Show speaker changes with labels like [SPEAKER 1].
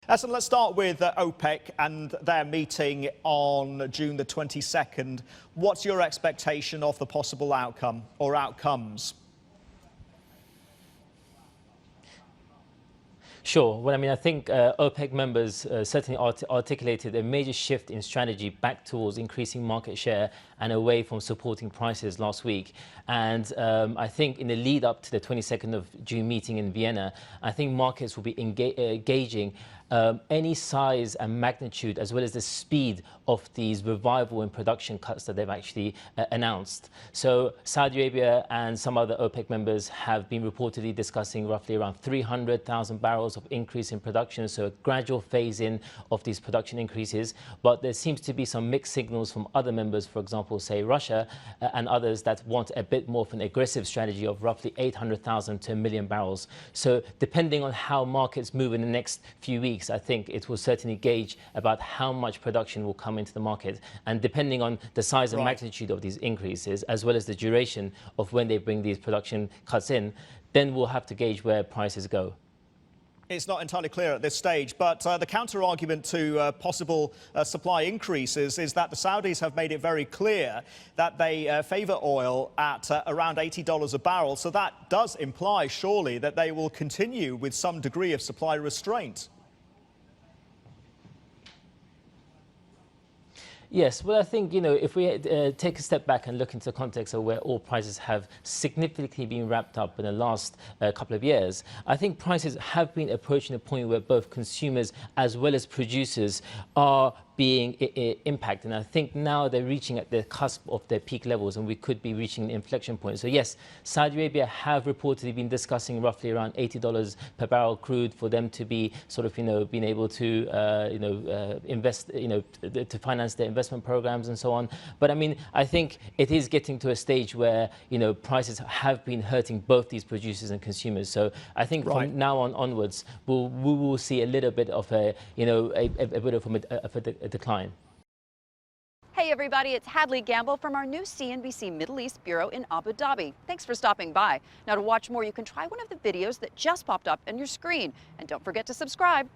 [SPEAKER 1] Ehsan, let's start with OPEC and their meeting on June the 22nd. What's your expectation of the possible outcome or outcomes?
[SPEAKER 2] Sure. Well, I mean, I think OPEC members certainly articulated a major shift in strategy back towards increasing market share and away from supporting prices last week. And I think in the lead up to the 22nd of June meeting in Vienna, I think markets will be gauging any size and magnitude as well as the speed of these revival in production cuts that they've actually announced. So Saudi Arabia and some other OPEC members have been reportedly discussing roughly around 300,000 barrels of increase in production, so a gradual phase in of these production increases. But there seems to be some mixed signals from other members, for example, say Russia and others, that want a bit more of an aggressive strategy of roughly 800,000 to 1 million barrels. So depending on how markets move in the next few weeks, I think it will certainly gauge about how much production will come into the market. And depending on the size and magnitude of these increases, as well as the duration of when they bring these production cuts in, then we'll have to gauge where prices go.
[SPEAKER 1] It's not entirely clear at this stage, but the counter-argument to possible supply increases is that the Saudis have made it very clear that they favour oil at around $80 a barrel. So that does imply, surely, that they will continue with some degree of supply restraint.
[SPEAKER 2] Yes, well, I think, if we take a step back and look into the context of where oil prices have significantly been wrapped up in the last couple of years, I think prices have been approaching a point where both consumers as well as producers are being impacted. And I think now they're reaching at the cusp of their peak levels, and we could be reaching an inflection point. So yes, Saudi Arabia have reportedly been discussing roughly around $80 per barrel crude for them to be sort of, being able to, invest, to finance their investment programs and so on. But I mean, I think it is getting to a stage where, prices have been hurting both these producers and consumers. So I think from now onwards, we will see a little bit of a bit of a decline.
[SPEAKER 3] Hey everybody, it's Hadley Gamble from our new CNBC Middle East Bureau in Abu Dhabi. Thanks for stopping by. Now to watch more, you can try one of the videos that just popped up on your screen. And don't forget to subscribe.